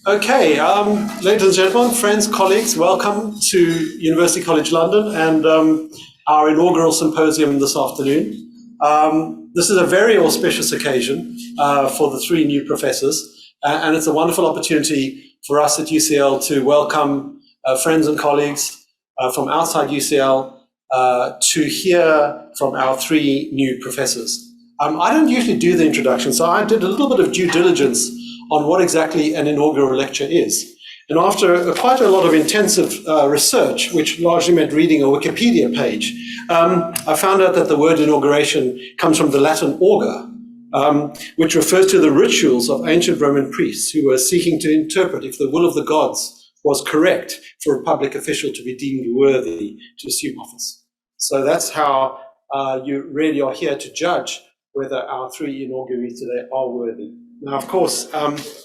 Okay, ladies and gentlemen, friends, colleagues, welcome to University College London and our inaugural symposium this afternoon. This is a very auspicious occasion for the three new professors, and it's a wonderful opportunity for us at UCL to welcome friends and colleagues from outside UCL to hear from our three new professors. I don't usually do the introduction, so I did a little bit of due diligence on what exactly an inaugural lecture is. And after quite a lot of intensive research, which largely meant reading a Wikipedia page, I found out that the word inauguration comes from the Latin augur, which refers to the rituals of ancient Roman priests who were seeking to interpret if the will of the gods was correct for a public official to be deemed worthy to assume office. So that's how you really are here to judge whether our three inaugurees today are worthy. Now, of course,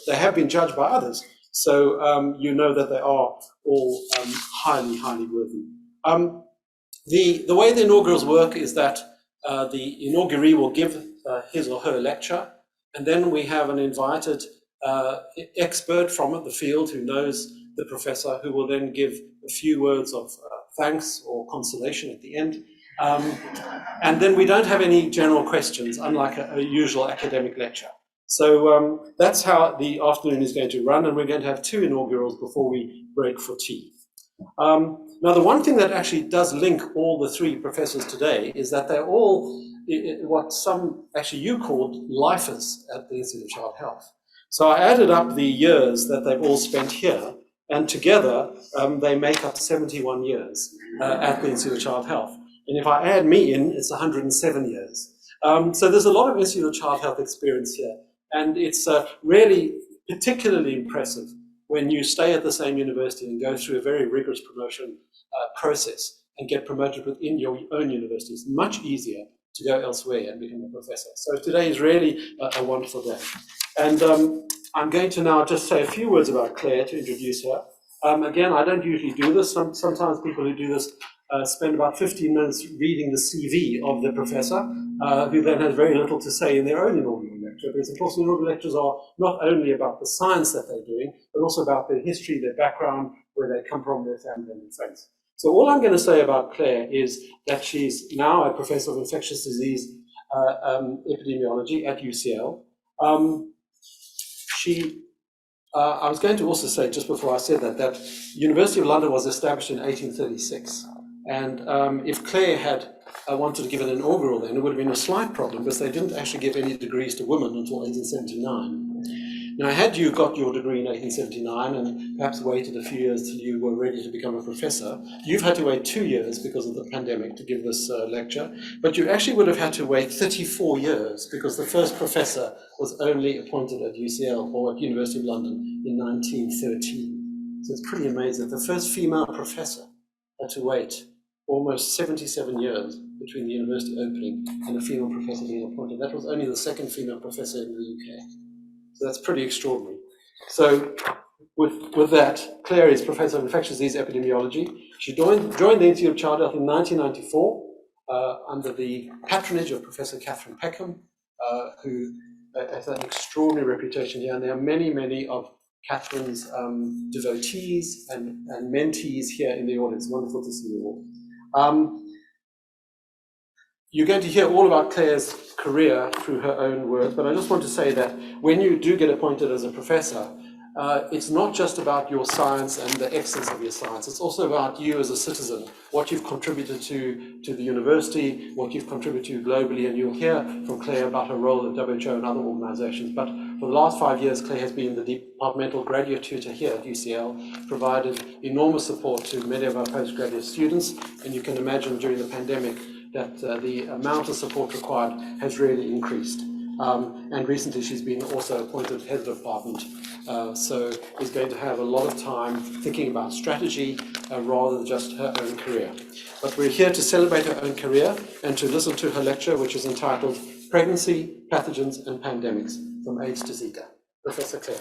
they have been judged by others, so you know that they are all highly, highly worthy. The way the inaugurals work is that the inauguree will give his or her lecture, and then we have an invited expert from the field who knows the professor, who will then give a few words of thanks or consolation at the end. And then we don't have any general questions, unlike a usual academic lecture. So that's how the afternoon is going to run, and we're going to have two inaugurals before we break for tea. Now, the one thing that actually does link all the three professors today is that they're all what some, actually you called lifers at the Institute of Child Health. So I added up the years that they've all spent here, and together they make up 71 years at the Institute of Child Health. And if I add me in, it's 107 years. So there's a lot of Institute of Child Health experience here. And it's really particularly impressive when you stay at the same university and go through a very rigorous promotion process and get promoted within your own university. It's much easier to go elsewhere and become a professor. So today is really a wonderful day. And I'm going to now just say a few words about Claire to introduce her. Again, I don't usually do this. Sometimes people who do this spend about 15 minutes reading the CV of the professor, who then has very little to say in their own inaugural lecture, because of course inaugural lectures are not only about the science that they're doing, but also about their history, their background, where they come from, their family and their friends. So all I'm going to say about Claire is that she's now a professor of infectious disease epidemiology at UCL. I was going to also say, just before I said that University of London was established in 1836. And if Claire had wanted to give an inaugural then, it would have been a slight problem, because they didn't actually give any degrees to women until 1879. Now, had you got your degree in 1879 and perhaps waited a few years till you were ready to become a professor, you've had to wait 2 years because of the pandemic to give this lecture, but you actually would have had to wait 34 years because the first professor was only appointed at UCL or at University of London in 1913. So it's pretty amazing. The first female professor had to wait almost 77 years between the university opening and a female professor being appointed. That was only the second female professor in the UK. So that's pretty extraordinary. So with that, Claire is Professor of Infectious Disease Epidemiology. She joined the Institute of Child Health in 1994 under the patronage of Professor Catherine Peckham, who has an extraordinary reputation here. And there are many, many of Catherine's devotees and mentees here in the audience. Wonderful to see you all. You're going to hear all about Claire's career through her own words, but I just want to say that when you do get appointed as a professor, it's not just about your science and the excellence of your science, it's also about you as a citizen, what you've contributed to the university, what you've contributed to globally, and you'll hear from Claire about her role at WHO and other organizations. But for the last 5 years, Claire has been the departmental graduate tutor here at UCL, provided enormous support to many of our postgraduate students, and you can imagine during the pandemic that the amount of support required has really increased. And recently she's been also appointed head of department, so is going to have a lot of time thinking about strategy rather than just her own career. But we're here to celebrate her own career and to listen to her lecture, which is entitled Pregnancy, Pathogens and Pandemics, from AIDS to Zika. Professor Claire.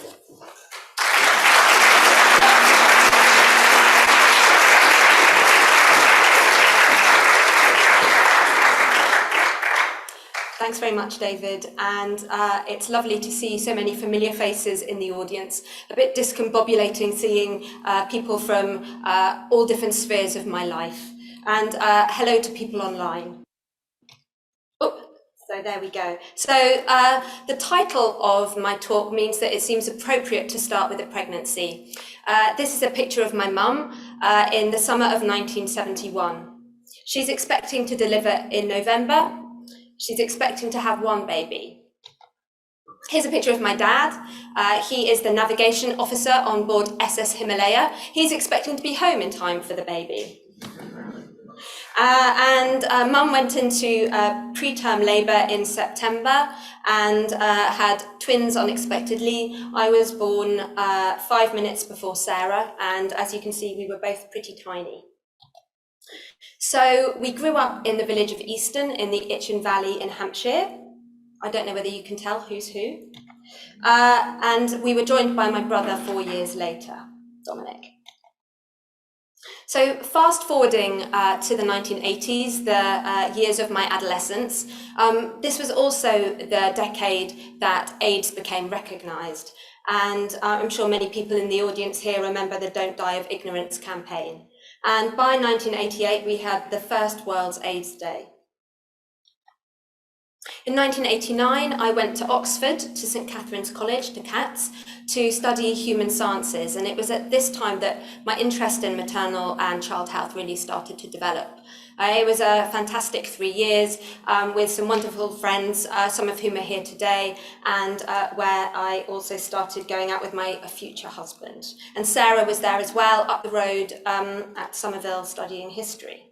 Thanks very much, David. And it's lovely to see so many familiar faces in the audience. A bit discombobulating seeing people from all different spheres of my life. And hello to people online. Oh, so there we go. So the title of my talk means that it seems appropriate to start with a pregnancy. This is a picture of my mum in the summer of 1971. She's expecting to deliver in November. She's expecting to have one baby. Here's a picture of my dad. He is the navigation officer on board SS Himalaya. He's expecting to be home in time for the baby. Mum went into preterm labour in September and had twins unexpectedly. I was born 5 minutes before Sarah, and as you can see, we were both pretty tiny. So we grew up in the village of Easton in the Itchen Valley in Hampshire. I don't know whether you can tell who's who. And we were joined by my brother 4 years later, Dominic. So fast forwarding to the 1980s, the years of my adolescence, this was also the decade that AIDS became recognised. And I'm sure many people in the audience here remember the Don't Die of Ignorance campaign. And by 1988, we had the first World's AIDS Day. In 1989, I went to Oxford, to St Catherine's College, to CATS, to study human sciences. And it was at this time that my interest in maternal and child health really started to develop. It was a fantastic 3 years with some wonderful friends, some of whom are here today, and where I also started going out with my future husband. And Sarah was there as well, up the road at Somerville, studying history.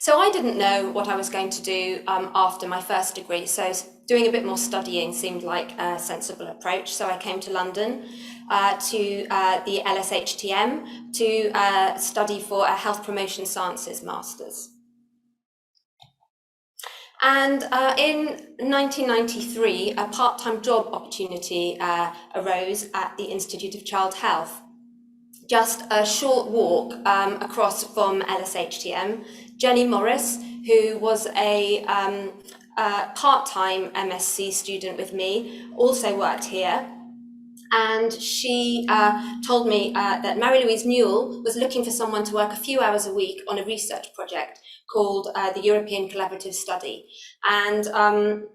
So I didn't know what I was going to do after my first degree, so doing a bit more studying seemed like a sensible approach. So I came to London to the LSHTM to study for a Health Promotion Sciences Masters. And in 1993, a part-time job opportunity arose at the Institute of Child Health. Just a short walk across from LSHTM, Jenny Morris, who was a part-time MSc student with me, also worked here. And she told me that Mary-Louise Newell was looking for someone to work a few hours a week on a research project called the European Collaborative Study. And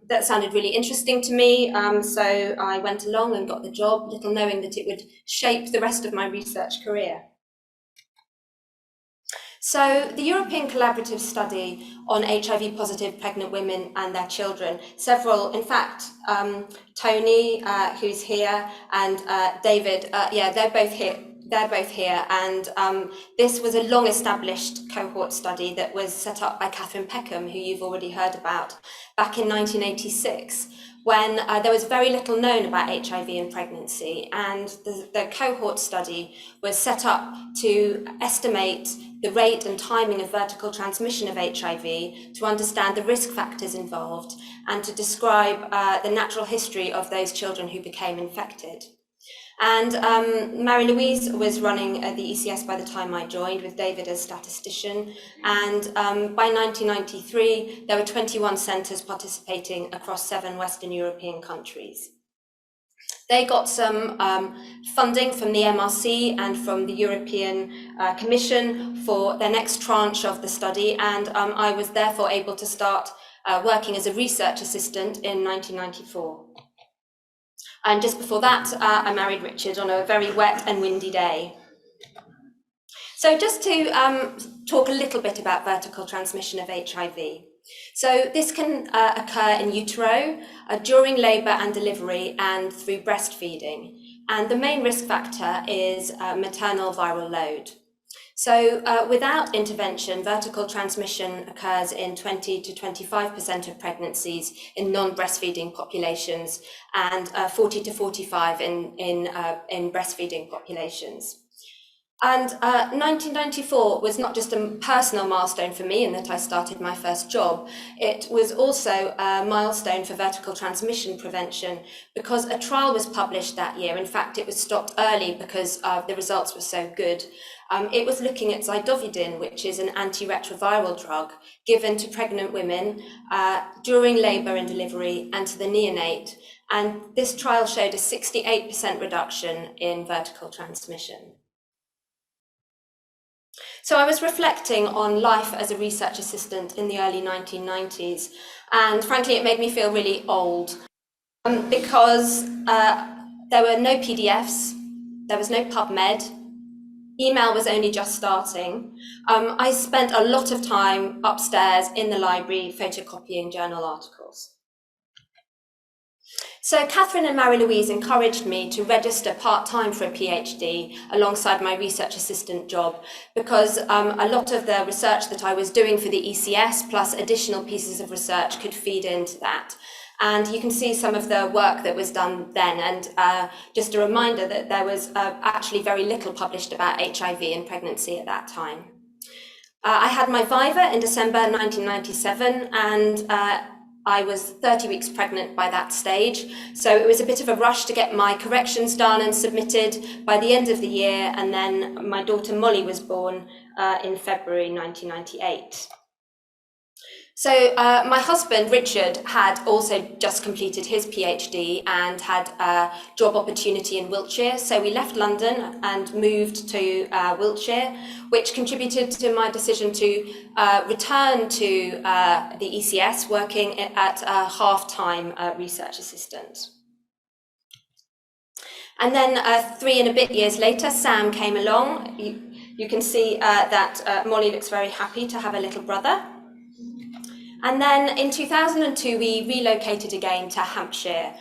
that sounded really interesting to me, so I went along and got the job, little knowing that it would shape the rest of my research career. So the European Collaborative Study on HIV-positive pregnant women and their children, several, in fact, Tony, who's here, and David, yeah, they're both here. And this was a long-established cohort study that was set up by Catherine Peckham, who you've already heard about, back in 1986, when there was very little known about HIV and pregnancy. And the cohort study was set up to estimate the rate and timing of vertical transmission of HIV, to understand the risk factors involved, and to describe the natural history of those children who became infected. And Mary-Louise was running the ECS by the time I joined, with David as statistician. And by 1993, there were 21 centres participating across 7 Western European countries. They got some funding from the MRC and from the European Commission for their next tranche of the study, and I was therefore able to start working as a research assistant in 1994. And just before that, I married Richard on a very wet and windy day. So just to talk a little bit about vertical transmission of HIV. So this can occur in utero, during labour and delivery, and through breastfeeding. And the main risk factor is maternal viral load. So without intervention, vertical transmission occurs in 20 to 25% of pregnancies in non-breastfeeding populations, and 40 to 45 in breastfeeding populations. And 1994 was not just a personal milestone for me in that I started my first job, it was also a milestone for vertical transmission prevention because a trial was published that year. In fact, it was stopped early because the results were so good. It was looking at zidovudin, which is an antiretroviral drug given to pregnant women during labour and delivery and to the neonate. And this trial showed a 68% reduction in vertical transmission. So I was reflecting on life as a research assistant in the early 1990s, and frankly, it made me feel really old because there were no PDFs, there was no PubMed, email was only just starting. I spent a lot of time upstairs in the library photocopying journal articles. So Catherine and Marie-Louise encouraged me to register part-time for a PhD alongside my research assistant job because a lot of the research that I was doing for the ECS plus additional pieces of research could feed into that. And you can see some of the work that was done then. And just a reminder that there was actually very little published about HIV in pregnancy at that time. I had my viva in December 1997 and I was 30 weeks pregnant by that stage, so it was a bit of a rush to get my corrections done and submitted by the end of the year, and then my daughter Molly was born in February 1998. So my husband, Richard, had also just completed his PhD and had a job opportunity in Wiltshire. So we left London and moved to Wiltshire, which contributed to my decision to return to the ECS, working at a half-time research assistant. And then 3 and a bit years later, Sam came along. You can see that Molly looks very happy to have a little brother. And then in 2002, we relocated again to Hampshire,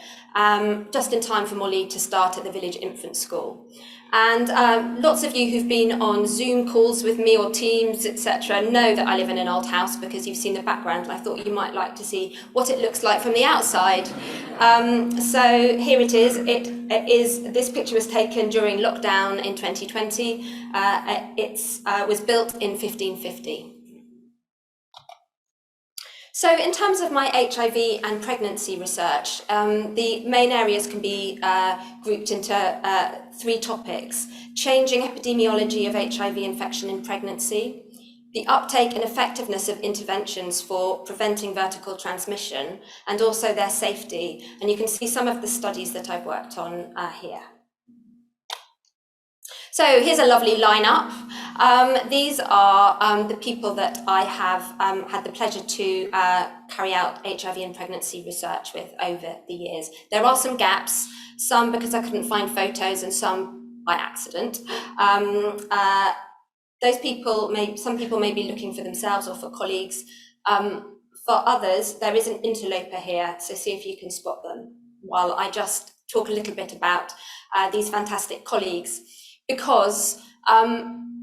just in time for Molly to start at the village infant school. And lots of you who've been on Zoom calls with me or Teams, etc., know that I live in an old house because you've seen the background. I thought you might like to see what it looks like from the outside. So here it is. This picture was taken during lockdown in 2020. It was built in 1550. So in terms of my HIV and pregnancy research, the main areas can be grouped into 3 topics: changing epidemiology of HIV infection in pregnancy, the uptake and effectiveness of interventions for preventing vertical transmission, and also their safety. And you can see some of the studies that I've worked on here. So here's a lovely lineup. These are the people that I have had the pleasure to carry out HIV and pregnancy research with over the years. There are some gaps, some because I couldn't find photos and some by accident. Some people may be looking for themselves or for colleagues. For others, there is an interloper here, so see if you can spot them while I just talk a little bit about these fantastic colleagues. Because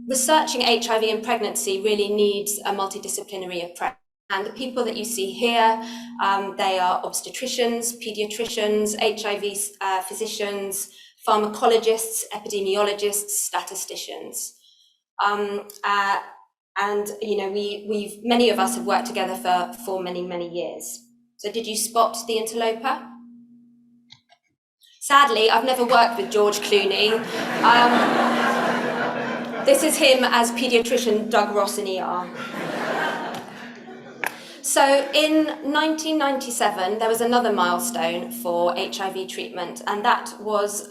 researching HIV in pregnancy really needs a multidisciplinary approach. And the people that you see here, they are obstetricians, paediatricians, HIV physicians, pharmacologists, epidemiologists, statisticians. And you know, many of us have worked together for many, many years. So did you spot the interloper? Sadly, I've never worked with George Clooney. This is him as paediatrician Doug Ross in ER. So in 1997, there was another milestone for HIV treatment, and that was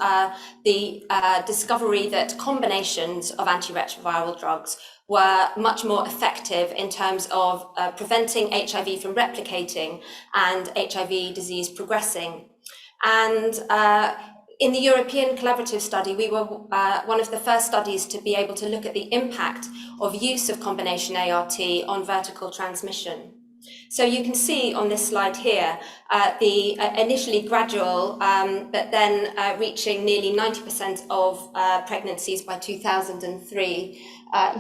the discovery that combinations of antiretroviral drugs were much more effective in terms of preventing HIV from replicating and HIV disease progressing. And in the European collaborative study, we were one of the first studies to be able to look at the impact of use of combination ART on vertical transmission. So you can see on this slide here, the initially gradual, but then reaching nearly 90% of pregnancies by 2003,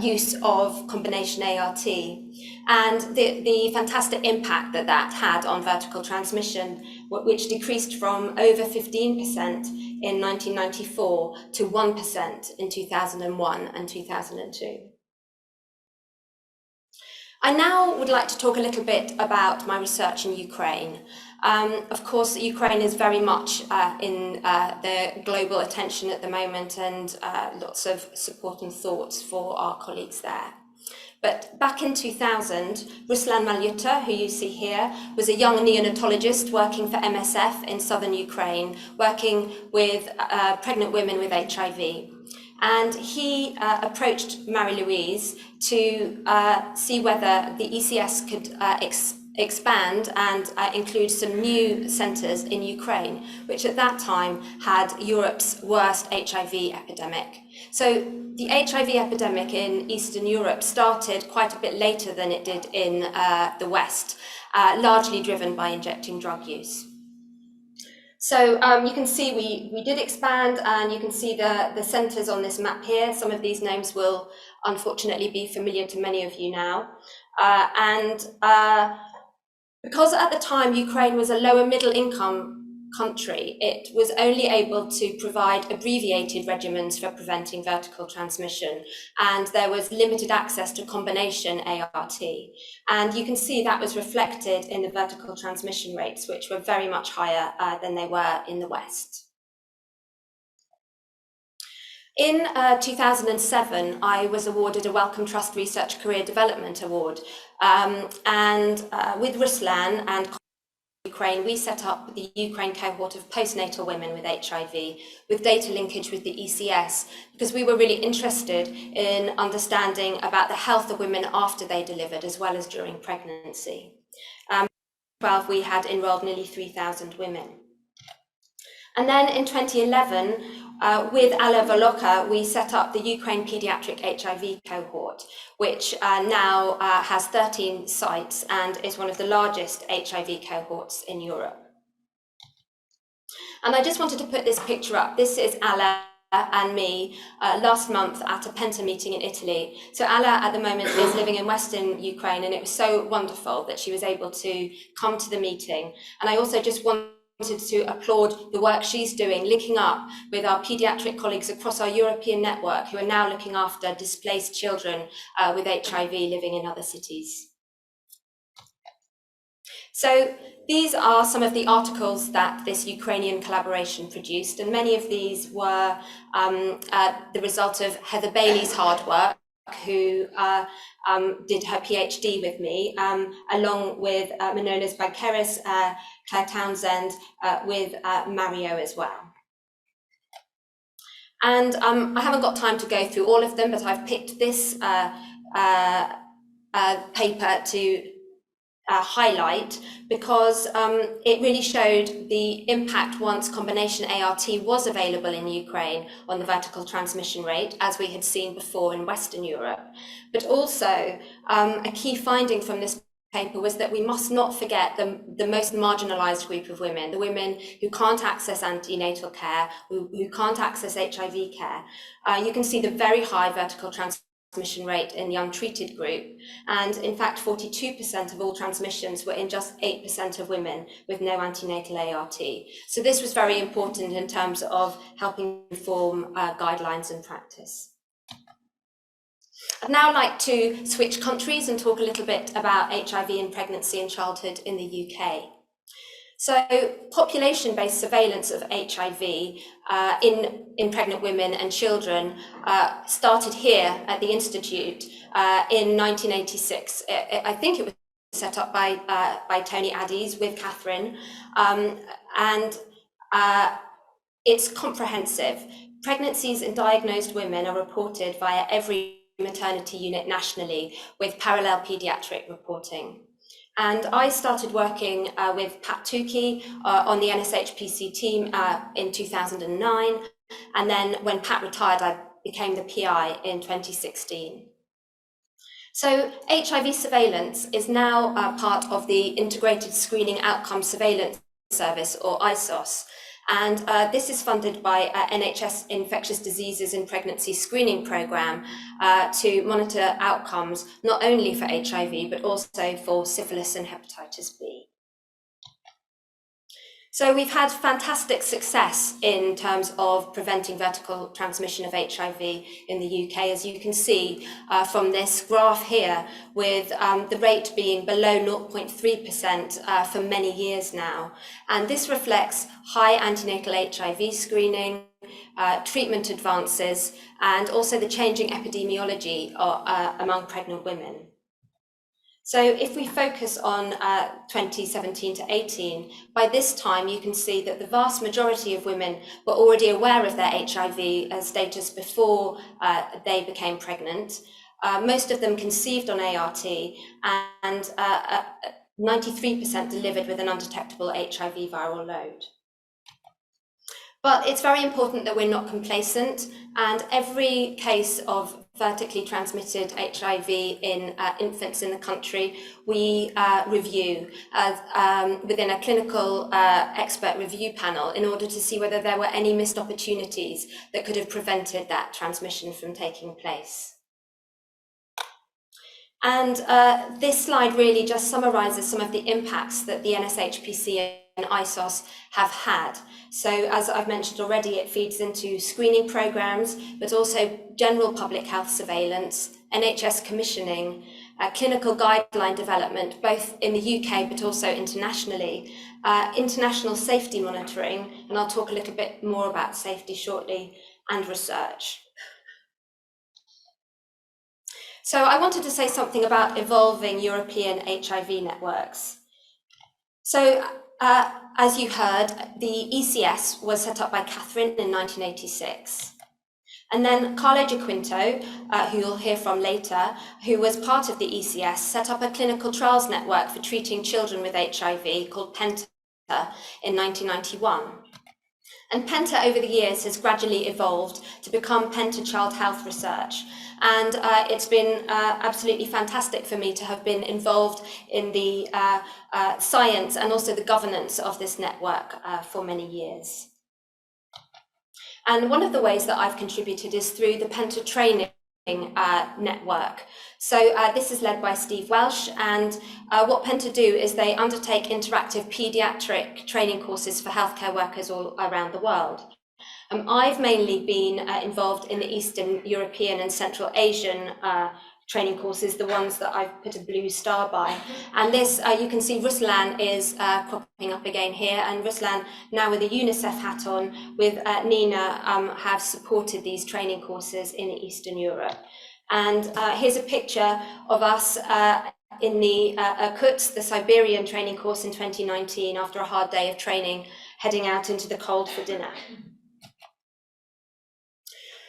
use of combination ART, and the fantastic impact that that had on vertical transmission, which decreased from over 15% in 1994 to 1% in 2001 and 2002. I now would like to talk a little bit about my research in Ukraine. Of course, Ukraine is very much in the global attention at the moment, and lots of support and thoughts for our colleagues there. But back in 2000, Ruslan Malyuta, who you see here, was a young neonatologist working for MSF in southern Ukraine, working with pregnant women with HIV. And he approached Marie-Louise to see whether the ECS could expand and include some new centres in Ukraine, which at that time had Europe's worst HIV epidemic. So the HIV epidemic in Eastern Europe started quite a bit later than it did in the West, largely driven by injecting drug use. So you can see we did expand, and you can see the centres on this map here. Some of these names will unfortunately be familiar to many of you now. Because at the time Ukraine was a lower middle income country, it was only able to provide abbreviated regimens for preventing vertical transmission, and there was limited access to combination ART. And you can see that was reflected in the vertical transmission rates, which were very much higher than they were in the West. In 2007, I was awarded a Wellcome Trust Research Career Development Award, with Ruslan and Ukraine, we set up the Ukraine cohort of postnatal women with HIV with data linkage with the ECS, because we were really interested in understanding about the health of women after they delivered as well as during pregnancy. In 2012, we had enrolled nearly 3,000 women. And then in 2011, with Alla Voloka, we set up the Ukraine Paediatric HIV cohort, which now has 13 sites and is one of the largest HIV cohorts in Europe. And I just wanted to put this picture up. This is Alla and me last month at a Penta meeting in Italy. So Alla at the moment is living in Western Ukraine, and it was so wonderful that she was able to come to the meeting. And I also just wanted to applaud the work she's doing, linking up with our paediatric colleagues across our European network who are now looking after displaced children with HIV living in other cities. So these are some of the articles that this Ukrainian collaboration produced, and many of these were the result of Heather Bailey's hard work, who did her PhD with me, along with Manolis Bagkeris, Claire Townsend, with Mario as well. And I haven't got time to go through all of them, but I've picked this paper to highlight because it really showed the impact once combination ART was available in Ukraine on the vertical transmission rate, as we had seen before in Western Europe. But also a key finding from this paper was that we must not forget the most marginalized group of women, the women who can't access antenatal care, who can't access HIV care. You can see the very high vertical transmission rate in the untreated group, and in fact 42% of all transmissions were in just 8% of women with no antenatal ART. So this was very important in terms of helping inform guidelines and practice. I'd now like to switch countries and talk a little bit about HIV in pregnancy and childhood in the UK. So population-based surveillance of HIV in pregnant women and children started here at the Institute in 1986. I think it was set up by Tony Addies with Catherine, and it's comprehensive. Pregnancies in diagnosed women are reported via every maternity unit nationally with parallel paediatric reporting. And I started working with Pat Tukey on the NSHPC team in 2009. And then when Pat retired, I became the PI in 2016. So HIV surveillance is now part of the Integrated Screening Outcome Surveillance Service, or ISOS. And this is funded by NHS Infectious Diseases in Pregnancy Screening Programme to monitor outcomes not only for HIV, but also for syphilis and hepatitis B. So we've had fantastic success in terms of preventing vertical transmission of HIV in the UK, as you can see from this graph here, with the rate being below 0.3% for many years now. And this reflects high antenatal HIV screening, treatment advances, and also the changing epidemiology among pregnant women. So if we focus on 2017 to 18, by this time you can see that the vast majority of women were already aware of their HIV status before they became pregnant. Most of them conceived on ART, and 93% delivered with an undetectable HIV viral load. But it's very important that we're not complacent, and every case of vertically transmitted HIV in infants in the country we review within a clinical expert review panel in order to see whether there were any missed opportunities that could have prevented that transmission from taking place. And this slide really just summarises some of the impacts that the NSHPC and ISOS have had. So as I've mentioned already, it feeds into screening programmes, but also general public health surveillance, NHS commissioning, clinical guideline development, both in the UK but also internationally, international safety monitoring, and I'll talk a little bit more about safety shortly, and research. So I wanted to say something about evolving European HIV networks. So as you heard, the ECS was set up by Catherine in 1986. And then Carlo Giaquinto, who you'll hear from later, who was part of the ECS, set up a clinical trials network for treating children with HIV called PENTA in 1991. And PENTA over the years has gradually evolved to become PENTA Child Health Research. And it's been absolutely fantastic for me to have been involved in the science and also the governance of this network for many years. And one of the ways that I've contributed is through the PENTA training network. So this is led by Steve Welsh, and what PENTA do is they undertake interactive paediatric training courses for healthcare workers all around the world. I've mainly been involved in the Eastern European and Central Asian training courses, the ones that I've put a blue star by. And this, you can see Ruslan is cropping up again here, and Ruslan, now with a UNICEF hat on, with Nina, have supported these training courses in Eastern Europe. And here's a picture of us in the Irkutsk, the Siberian training course in 2019, after a hard day of training, heading out into the cold for dinner.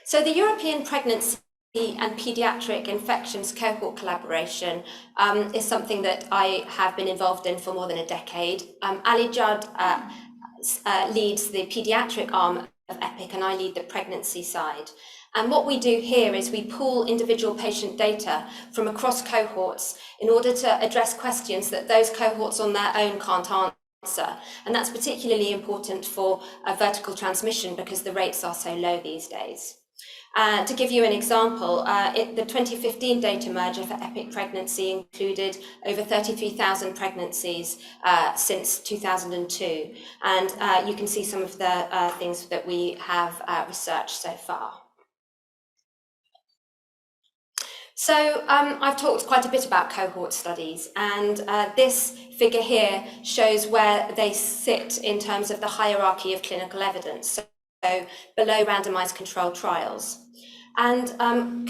So the European Pregnancy and Paediatric Infections Cohort collaboration is something that I have been involved in for more than a decade. Ali Judd leads the paediatric arm of EPIC, and I lead the pregnancy side. And what we do here is we pool individual patient data from across cohorts in order to address questions that those cohorts on their own can't answer. And that's particularly important for vertical transmission because the rates are so low these days. To give you an example, the 2015 data merger for EPIC pregnancy included over 33,000 pregnancies since 2002. And you can see some of the things that we have researched so far. So I've talked quite a bit about cohort studies, and this figure here shows where they sit in terms of the hierarchy of clinical evidence, so below randomized controlled trials. And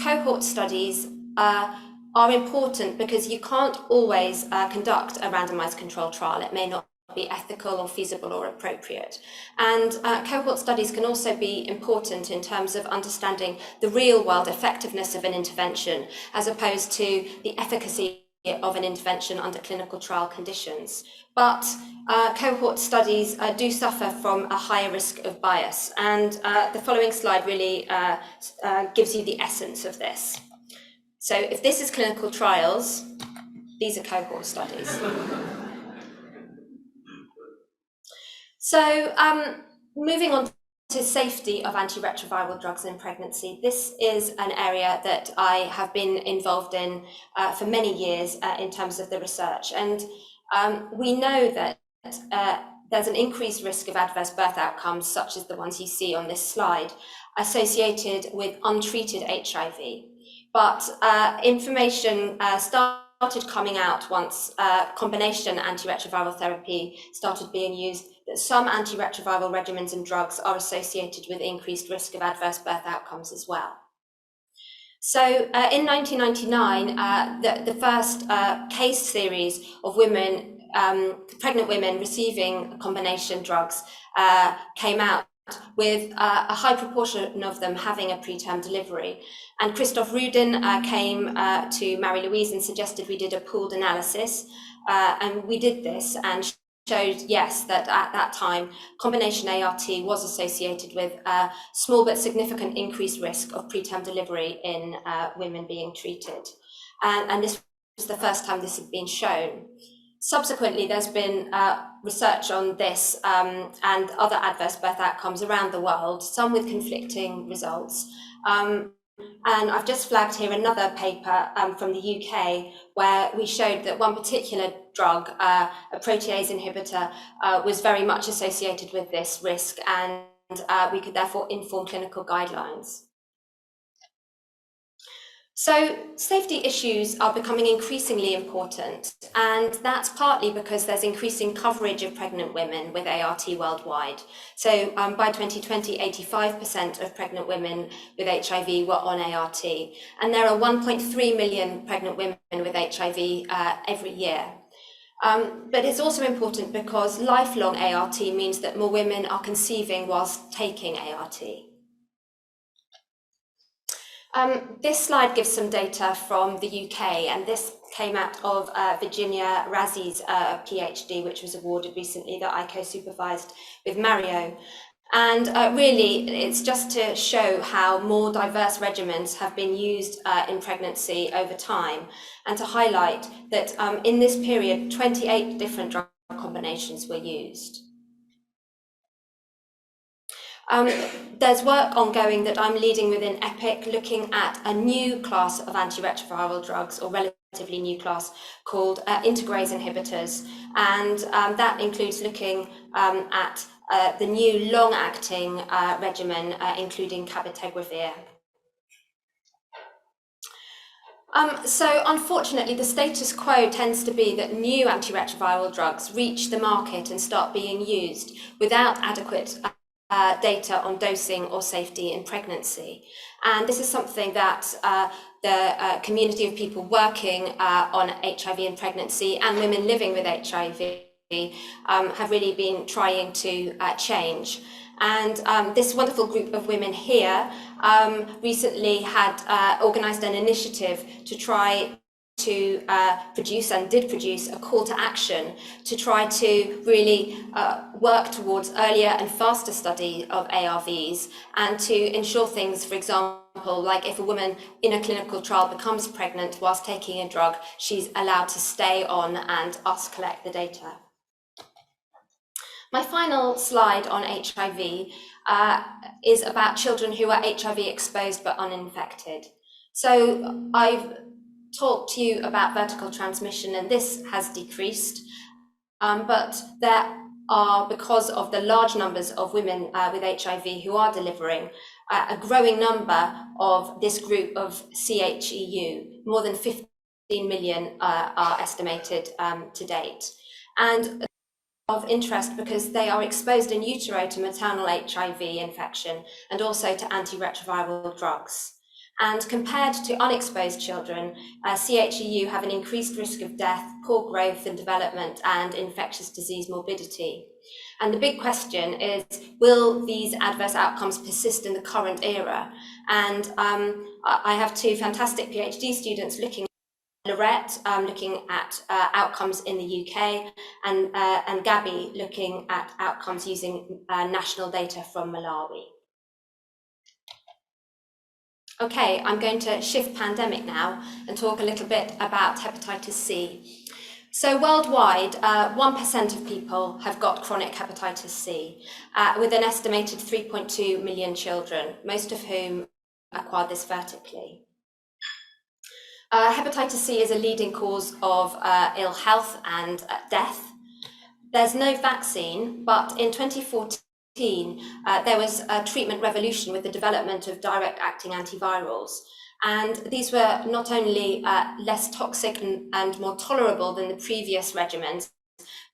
cohort studies are important because you can't always conduct a randomized controlled trial. It may not be ethical or feasible or appropriate. And cohort studies can also be important in terms of understanding the real world effectiveness of an intervention as opposed to the efficacy of an intervention under clinical trial conditions. But cohort studies do suffer from a higher risk of bias, and the following slide really gives you the essence of this. So if this is clinical trials, these are cohort studies. So moving on to safety of antiretroviral drugs in pregnancy, this is an area that I have been involved in for many years in terms of the research. And we know that there's an increased risk of adverse birth outcomes, such as the ones you see on this slide, associated with untreated HIV. But information started coming out once combination antiretroviral therapy started being used, that some antiretroviral regimens and drugs are associated with increased risk of adverse birth outcomes as well. So in 1999, the first case series of women, pregnant women receiving combination drugs came out, with a high proportion of them having a preterm delivery. And Christoph Rudin came to Mary Louise and suggested we did a pooled analysis. And we did this and showed, yes, that at that time, combination ART was associated with a small but significant increased risk of preterm delivery in women being treated. And this was the first time this had been shown. Subsequently, there's been research on this and other adverse birth outcomes around the world, some with conflicting results. And I've just flagged here another paper from the UK where we showed that one particular drug, a protease inhibitor, was very much associated with this risk, and we could therefore inform clinical guidelines. So safety issues are becoming increasingly important, and that's partly because there's increasing coverage of pregnant women with ART worldwide. So by 2020, 85% of pregnant women with HIV were on ART, and there are 1.3 million pregnant women with HIV every year. But it's also important because lifelong ART means that more women are conceiving whilst taking ART. This slide gives some data from the UK, and this came out of Virginia Razzi's PhD, which was awarded recently, that I co-supervised with Mario. And really, it's just to show how more diverse regimens have been used in pregnancy over time, and to highlight that in this period, 28 different drug combinations were used. There's work ongoing that I'm leading within EPIC, looking at a new class of antiretroviral drugs, or relatively new class, called integrase inhibitors. And that includes looking at the new long-acting regimen, including cabotegravir. So unfortunately, the status quo tends to be that new antiretroviral drugs reach the market and start being used without adequate data on dosing or safety in pregnancy. And this is something that the community of people working on HIV in pregnancy and women living with HIV have really been trying to change. And this wonderful group of women here recently had organized an initiative to try to produce, and did produce, a call to action to try to really work towards earlier and faster study of ARVs, and to ensure things, for example, like if a woman in a clinical trial becomes pregnant whilst taking a drug, she's allowed to stay on and us collect the data. My final slide on HIV is about children who are HIV exposed but uninfected. So I've talked to you about vertical transmission, and this has decreased, but there are, because of the large numbers of women with HIV who are delivering, a growing number of this group of CHEU. More than 15 million are estimated to date. And of interest because they are exposed in utero to maternal HIV infection and also to antiretroviral drugs. And compared to unexposed children, CHEU have an increased risk of death, poor growth and development, and infectious disease morbidity. And the big question is, will these adverse outcomes persist in the current era? And I have two fantastic PhD students looking at Lorette, looking at outcomes in the UK, and Gabby looking at outcomes using national data from Malawi. Okay, I'm going to shift pandemic now and talk a little bit about hepatitis C. So worldwide, 1% of people have got chronic hepatitis C, with an estimated 3.2 million children, most of whom acquire this vertically. Hepatitis C is a leading cause of ill health and death. There's no vaccine, but in 2014, there was a treatment revolution with the development of direct-acting antivirals. And these were not only less toxic and more tolerable than the previous regimens,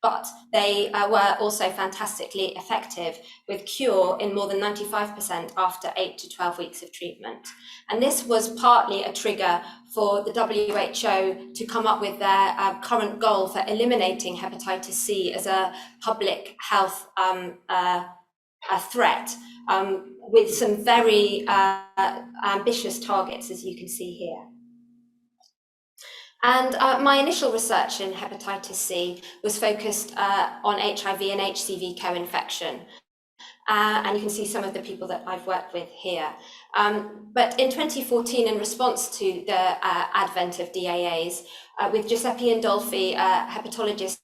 but they were also fantastically effective, with cure in more than 95% after 8 to 12 weeks of treatment. And this was partly a trigger for the WHO to come up with their current goal for eliminating hepatitis C as a public health threat, with some very ambitious targets, as you can see here. And my initial research in hepatitis C was focused on HIV and HCV co-infection. And you can see some of the people that I've worked with here. But in 2014, in response to the advent of DAAs, with Giuseppe Indolfi, a hepatologist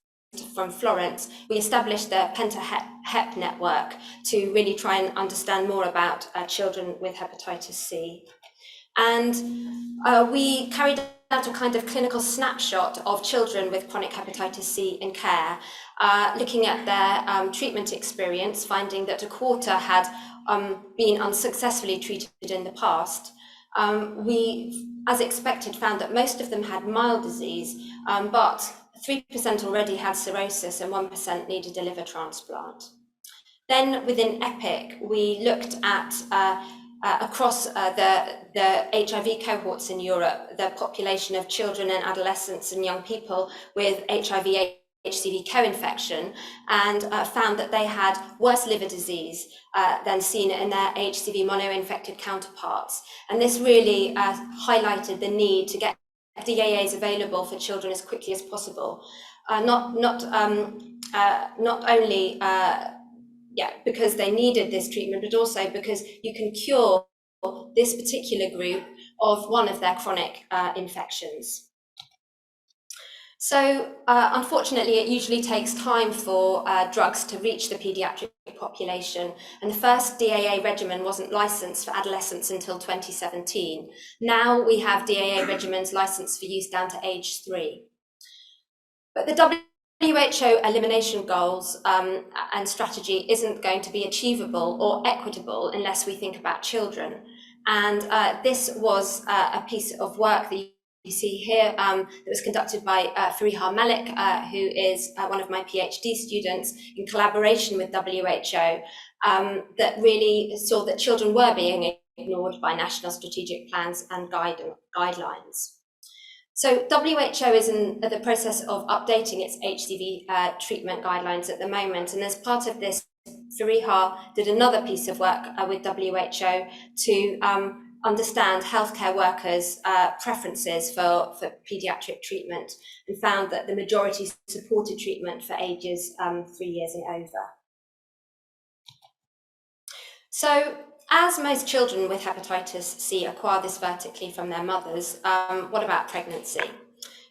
from Florence, we established the Penta-Hep network to really try and understand more about children with hepatitis C. And we carried out a kind of clinical snapshot of children with chronic hepatitis C in care, looking at their treatment experience, finding that a quarter had been unsuccessfully treated in the past. We, as expected, found that most of them had mild disease, but 3% already had cirrhosis and 1% needed a liver transplant. Then within EPIC, we looked at across the HIV cohorts in Europe, the population of children and adolescents and young people with HIV HCV co-infection, and found that they had worse liver disease than seen in their HCV mono-infected counterparts. And this really highlighted the need to get DAAs available for children as quickly as possible. Not only because they needed this treatment, but also because you can cure this particular group of one of their chronic infections. So unfortunately, it usually takes time for drugs to reach the paediatric population, and the first DAA regimen wasn't licensed for adolescents until 2017. Now we have DAA regimens licensed for use down to age 3. But the WHO elimination goals and strategy isn't going to be achievable or equitable unless we think about children. And this was a piece of work that you see here that was conducted by Fariha Malik, who is one of my PhD students, in collaboration with WHO, that really saw that children were being ignored by national strategic plans and guidelines. So WHO is in the process of updating its HCV treatment guidelines at the moment, and as part of this, Fariha did another piece of work with WHO to understand healthcare workers' preferences for paediatric treatment, and found that the majority supported treatment for ages 3 years and over. So, as most children with hepatitis C acquire this vertically from their mothers, what about pregnancy?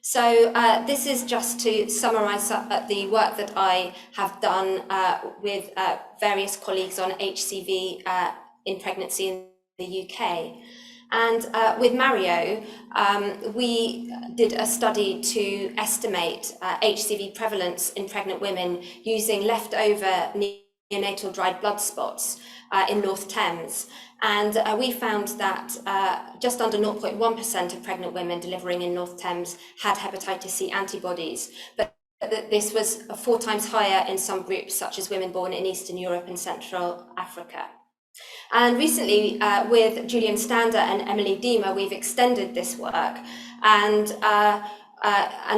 So this is just to summarise the work that I have done with various colleagues on HCV in pregnancy in the UK. And with Mario, we did a study to estimate HCV prevalence in pregnant women using leftover neonatal dried blood spots in North Thames. And we found that just under 0.1% of pregnant women delivering in North Thames had hepatitis C antibodies, but this was 4 times higher in some groups, such as women born in Eastern Europe and Central Africa. And recently, with Julian Stander and Emily Diemer, we've extended this work and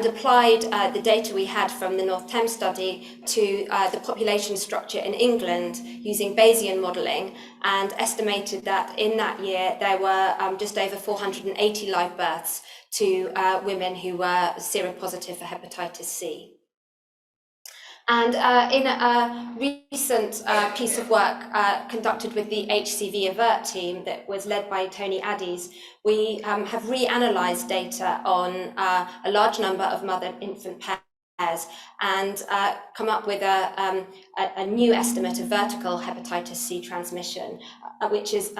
applied the data we had from the North Thames study to the population structure in England using Bayesian modelling, and estimated that in that year there were just over 480 live births to women who were seropositive for hepatitis C. And in a recent piece of work conducted with the HCV AVERT team that was led by Tony Addies, we have reanalyzed data on a large number of mother-infant pairs and come up with a new estimate of vertical hepatitis C transmission, which is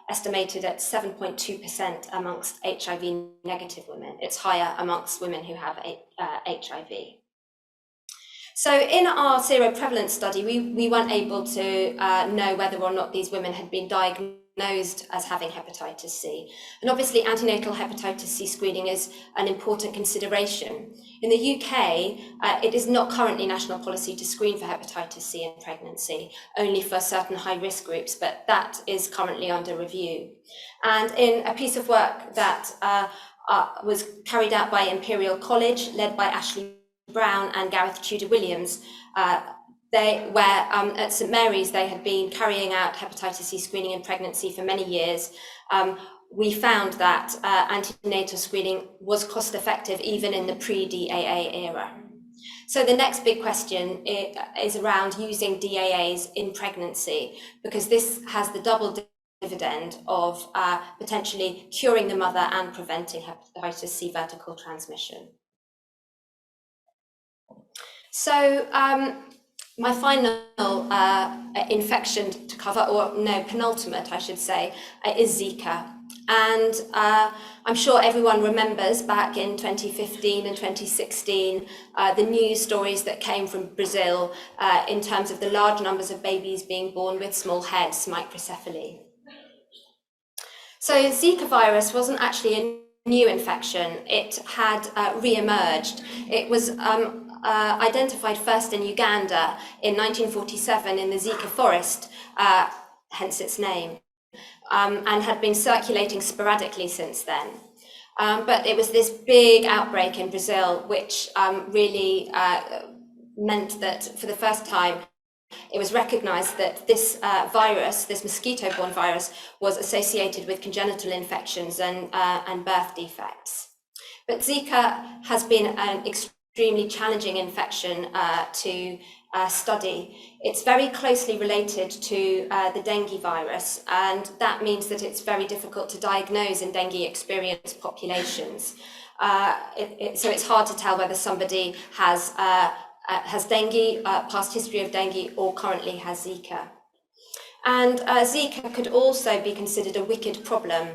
estimated at 7.2% amongst HIV negative women. It's higher amongst women who have HIV. So in our seroprevalence study, we weren't able to know whether or not these women had been diagnosed as having hepatitis C. And obviously antenatal hepatitis C screening is an important consideration. In the UK, it is not currently national policy to screen for hepatitis C in pregnancy, only for certain high-risk groups, but that is currently under review. And in a piece of work that was carried out by Imperial College, led by Ashley Brown and Gareth Tudor-Williams, at St Mary's they had been carrying out hepatitis C screening in pregnancy for many years. We found that antenatal screening was cost effective even in the pre-DAA era. So the next big question is around using DAAs in pregnancy, because this has the double dividend of potentially curing the mother and preventing hepatitis C vertical transmission. So my final infection to cover, or no, penultimate, I should say, is Zika. And I'm sure everyone remembers back in 2015 and 2016, the news stories that came from Brazil in terms of the large numbers of babies being born with small heads, microcephaly. So Zika virus wasn't actually a new infection. It had re-emerged. It was identified first in Uganda in 1947 in the Zika forest, hence its name, and had been circulating sporadically since then. But it was this big outbreak in Brazil which really meant that for the first time it was recognized that this virus, this mosquito-borne virus, was associated with congenital infections and birth defects. But Zika has been an extremely challenging infection to study. It's very closely related to the dengue virus, and that means that it's very difficult to diagnose in dengue-experienced populations. So it's hard to tell whether somebody has dengue, past history of dengue, or currently has Zika. And Zika could also be considered a wicked problem.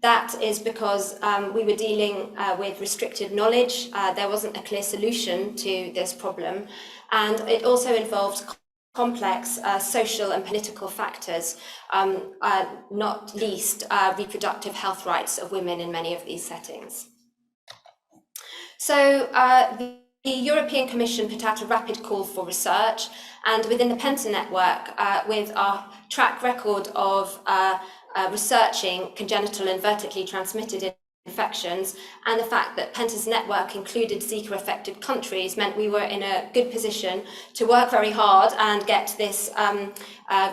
That is because we were dealing with restricted knowledge. There wasn't a clear solution to this problem. And it also involved complex social and political factors, not least reproductive health rights of women in many of these settings. So the European Commission put out a rapid call for research, and within the Penta network, with our track record of researching congenital and vertically transmitted infections, and the fact that Penta's network included Zika-affected countries, meant we were in a good position to work very hard and get this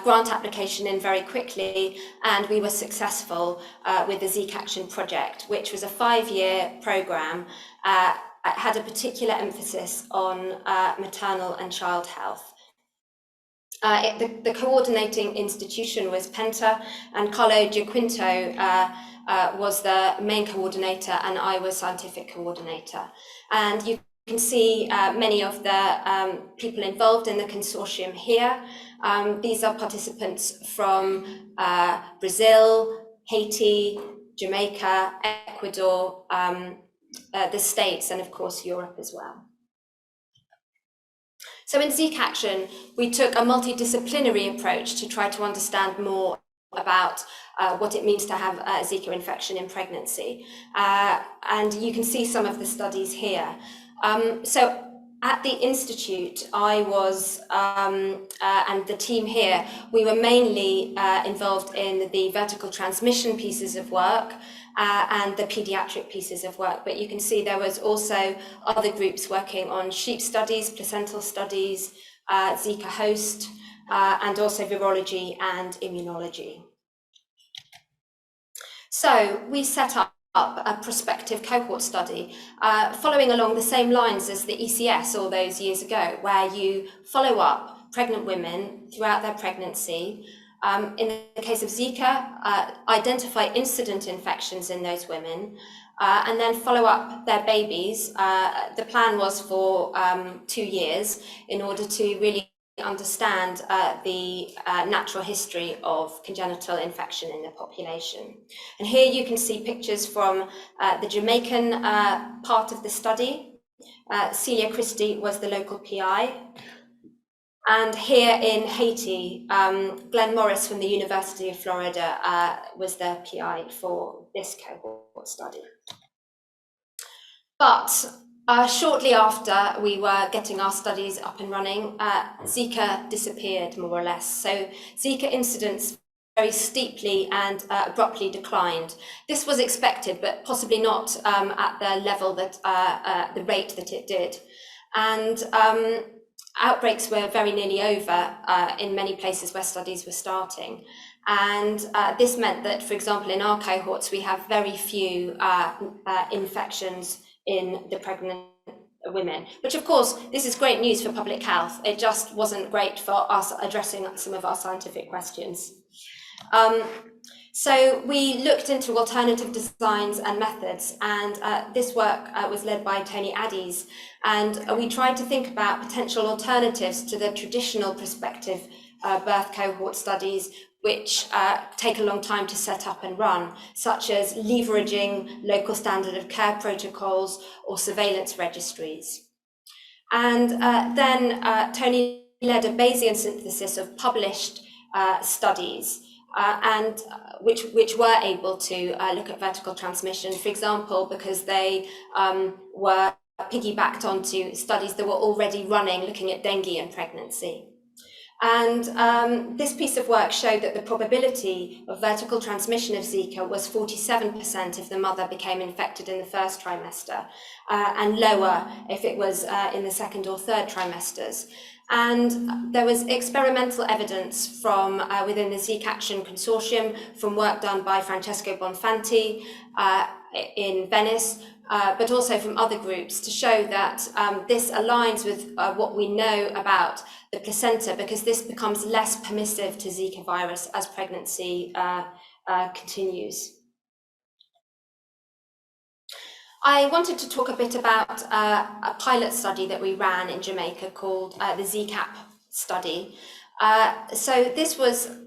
grant application in very quickly, and we were successful with the Zika Action Project, which was a 5-year programme. Had a particular emphasis on maternal and child health. The coordinating institution was Penta, and Carlo Giaquinto was the main coordinator, and I was scientific coordinator. And you can see many of the people involved in the consortium here. These are participants from Brazil, Haiti, Jamaica, Ecuador, the States, and of course Europe as well. So in Zika Action, we took a multidisciplinary approach to try to understand more about what it means to have a Zika infection in pregnancy. And you can see some of the studies here. So at the Institute, I was, and the team here, we were mainly involved in the vertical transmission pieces of work, and the paediatric pieces of work. But you can see there was also other groups working on sheep studies, placental studies, Zika host, and also virology and immunology. So we set up up a prospective cohort study, following along the same lines as the ECS all those years ago, where you follow up pregnant women throughout their pregnancy. In the case of Zika, identify incident infections in those women, and then follow up their babies. The plan was for 2 years in order to really understand the natural history of congenital infection in the population. And here you can see pictures from the Jamaican part of the study. Celia Christie was the local PI. And here in Haiti, Glenn Morris from the University of Florida was the PI for this cohort study. But shortly after we were getting our studies up and running, Zika disappeared more or less. So Zika incidence very steeply and abruptly declined. This was expected, but possibly not at the level that the rate that it did. And outbreaks were very nearly over in many places where studies were starting. And this meant that, for example, in our cohorts, we have very few infections in the pregnant women, which of course, this is great news for public health. It just wasn't great for us addressing some of our scientific questions. So we looked into alternative designs and methods, and this work was led by Tony Addies, and we tried to think about potential alternatives to the traditional prospective birth cohort studies, which take a long time to set up and run, such as leveraging local standard of care protocols or surveillance registries. And then Tony led a Bayesian synthesis of published studies, and which were able to look at vertical transmission, for example, because they were piggybacked onto studies that were already running looking at dengue and pregnancy. And this piece of work showed that the probability of vertical transmission of Zika was 47% if the mother became infected in the first trimester, and lower if it was in the second or third trimesters. And there was experimental evidence from within the Zika Action Consortium, from work done by Francesco Bonfanti in Venice, but also from other groups, to show that this aligns with what we know about the placenta, because this becomes less permissive to Zika virus as pregnancy continues. I wanted to talk a bit about a pilot study that we ran in Jamaica called the ZCAP study. So this was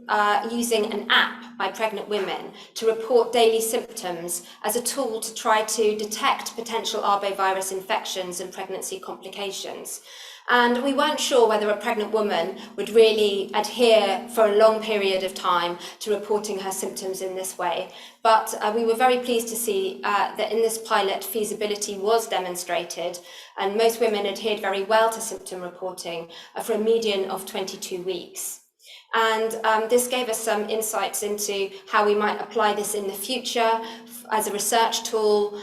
using an app by pregnant women to report daily symptoms as a tool to try to detect potential arbovirus infections and pregnancy complications. And we weren't sure whether a pregnant woman would really adhere for a long period of time to reporting her symptoms in this way. But we were very pleased to see that in this pilot, feasibility was demonstrated, and most women adhered very well to symptom reporting for a median of 22 weeks. And this gave us some insights into how we might apply this in the future as a research tool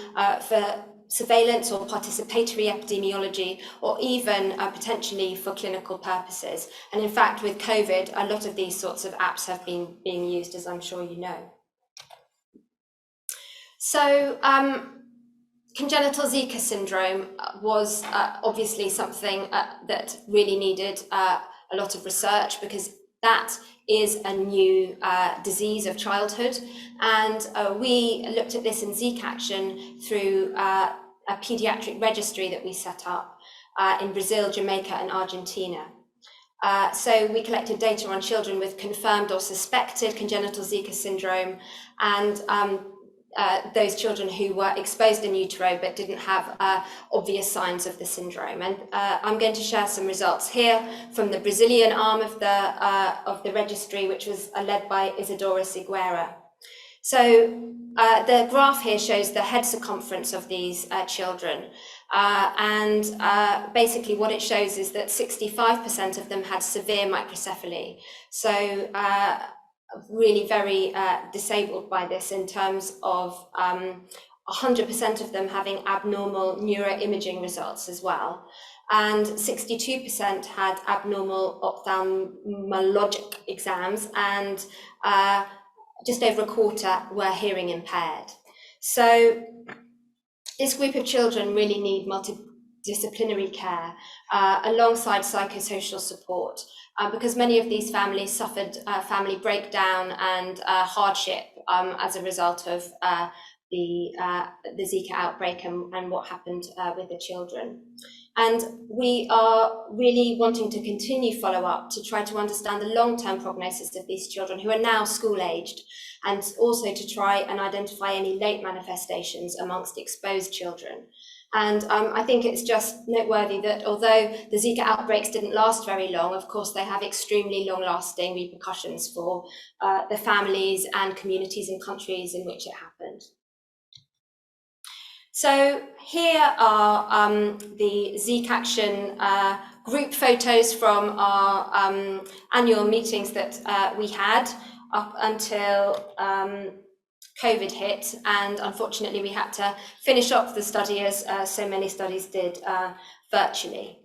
for surveillance or participatory epidemiology, or even potentially for clinical purposes. And in fact, with COVID, a lot of these sorts of apps have been being used, as I'm sure you know. So congenital Zika syndrome was obviously something that really needed a lot of research, because that is a new disease of childhood. And we looked at this in Zika Action through a paediatric registry that we set up in Brazil, Jamaica, and Argentina. So we collected data on children with confirmed or suspected congenital Zika syndrome, and those children who were exposed in utero but didn't have obvious signs of the syndrome. And I'm going to share some results here from the Brazilian arm of the registry, which was led by Isadora Sigueira. So the graph here shows the head circumference of these children. And basically what it shows is that 65% of them had severe microcephaly. So really very disabled by this, in terms of 100% of them having abnormal neuroimaging results as well. And 62% had abnormal ophthalmologic exams, and just over a quarter were hearing impaired. So this group of children really need multidisciplinary care alongside psychosocial support, because many of these families suffered family breakdown and hardship as a result of the Zika outbreak and what happened with the children. And we are really wanting to continue follow-up to try to understand the long-term prognosis of these children who are now school-aged, and also to try and identify any late manifestations amongst exposed children. And I think it's just noteworthy that although the Zika outbreaks didn't last very long, of course, they have extremely long-lasting repercussions for the families and communities and countries in which it happened. So here are the Zika Action group photos from our annual meetings that we had up until COVID hit, and unfortunately we had to finish up the study, as so many studies did, virtually.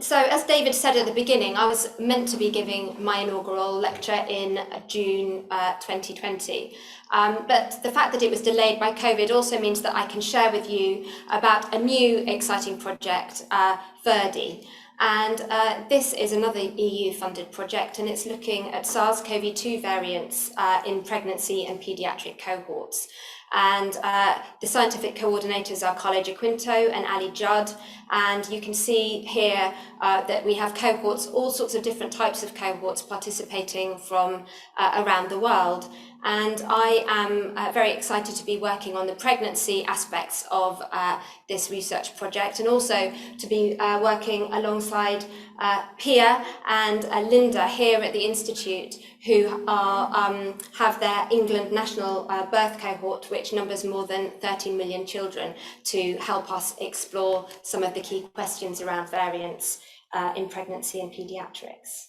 So as David said at the beginning, I was meant to be giving my inaugural lecture in June 2020. But the fact that it was delayed by COVID also means that I can share with you about a new exciting project, Verdi. And this is another EU-funded project, and it's looking at SARS-CoV-2 variants in pregnancy and paediatric cohorts. And the scientific coordinators are Carlo Giaquinto and Ali Judd. And you can see here that we have cohorts, all sorts of different types of cohorts participating from around the world. And I am very excited to be working on the pregnancy aspects of this research project, and also to be working alongside Pia and Linda here at the Institute, who are, have their England National Birth Cohort, which numbers more than 13 million children, to help us explore some of the key questions around variants in pregnancy and paediatrics.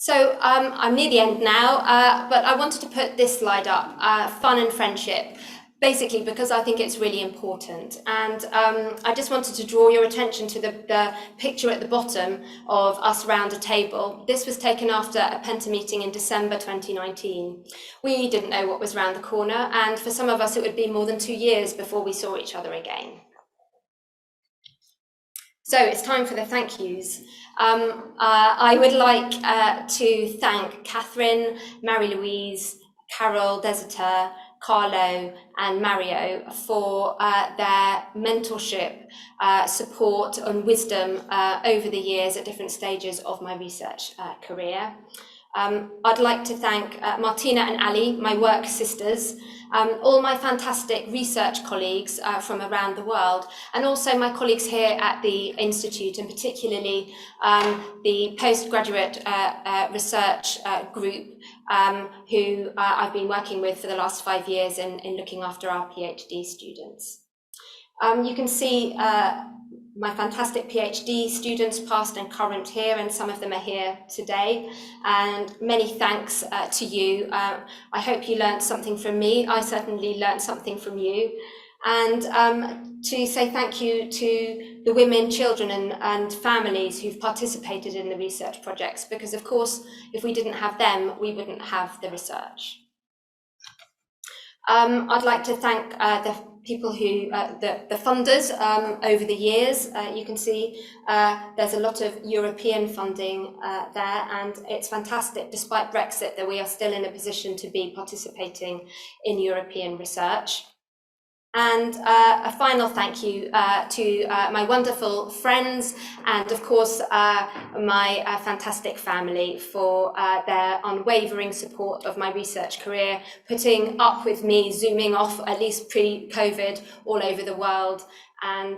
So I'm near the end now, but I wanted to put this slide up, fun and friendship, basically because I think it's really important. And I just wanted to draw your attention to the picture at the bottom of us round a table. This was taken after a Penta meeting in December 2019. We didn't know what was round the corner, and for some of us it would be more than 2 years before we saw each other again. So it's time for the thank yous. I would like to thank Catherine, Marie-Louise, Carol, Desiter, Carlo and Mario for their mentorship, support and wisdom over the years at different stages of my research career. I'd like to thank Martina and Ali, my work sisters, all my fantastic research colleagues from around the world, and also my colleagues here at the Institute, and particularly the postgraduate research group who I've been working with for the last 5 years in looking after our PhD students. You can see my fantastic PhD students, past and current, here, and some of them are here today. And many thanks to you. I hope you learned something from me. I certainly learned something from you. And to say thank you to the women, children and families who've participated in the research projects, because of course, if we didn't have them, we wouldn't have the research. I'd like to thank the people who, the funders over the years. You can see there's a lot of European funding there, and it's fantastic, despite Brexit, that we are still in a position to be participating in European research. And a final thank you to my wonderful friends, and of course my fantastic family for their unwavering support of my research career, putting up with me zooming off, at least pre-COVID, all over the world. And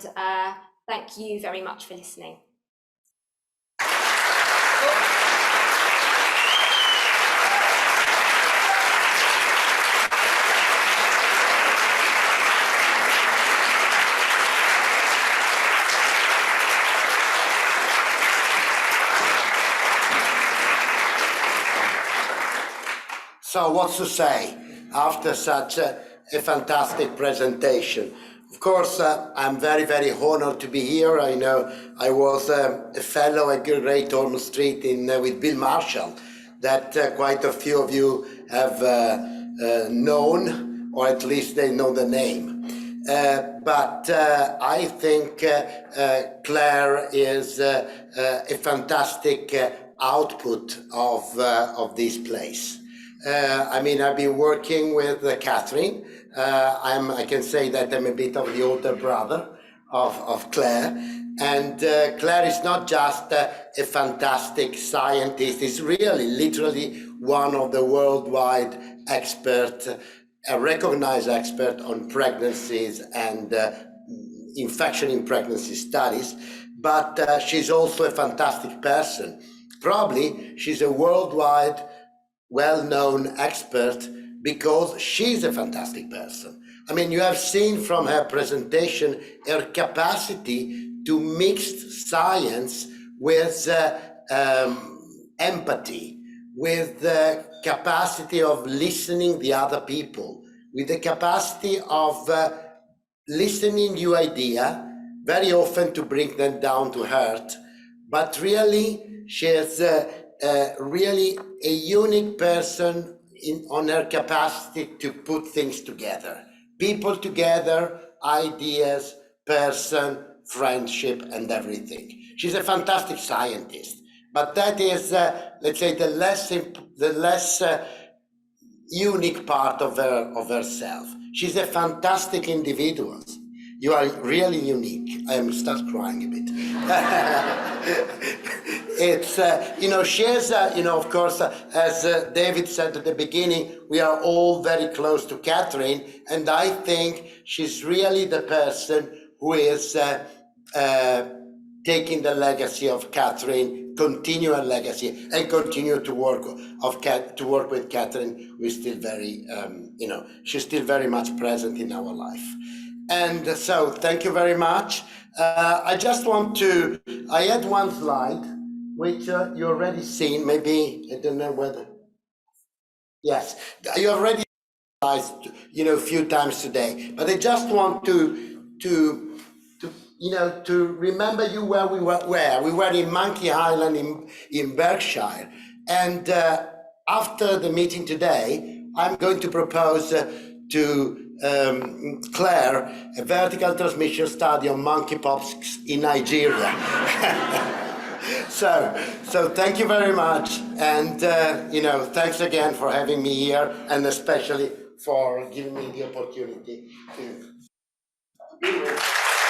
thank you very much for listening. So what to say after such a fantastic presentation? Of course, I'm very, very honored to be here. I know I was a fellow at Great Ormond Street with Bill Marshall that quite a few of you have known, or at least they know the name. But I think Claire is a fantastic output of this place. I mean, I've been working with Catherine. I can say that I'm a bit of the older brother of Claire. And Claire is not just a fantastic scientist, is really literally one of the worldwide experts, a recognized expert on pregnancies and infection in pregnancy studies, but she's also a fantastic person. Probably she's a worldwide well-known expert because she's a fantastic person. I mean, you have seen from her presentation her capacity to mix science with empathy, with the capacity of listening the other people, with the capacity of listening new idea, very often to bring them down to earth, but really she is really a unique person on her capacity to put things together. People together, ideas, person, friendship, and everything. She's a fantastic scientist, but that is, let's say, the less unique part of herself. She's a fantastic individual. You are really unique. I am start crying a bit. It's, she is, of course, as David said at the beginning, we are all very close to Catherine, and I think she's really the person who is taking the legacy of Catherine, continue her legacy, and continue to work with Catherine, who is still very, she's still very much present in our life. And so, thank you very much. I just want to, I had one slide, which you already seen, maybe, I don't know whether, yes, you already a few times today, but I just want to remember you where we were. We were in Monkey Island in Berkshire, and after the meeting today, I'm going to propose to Claire a vertical transmission study on monkeypox in Nigeria. So thank you very much, and thanks again for having me here, and especially for giving me the opportunity to be with.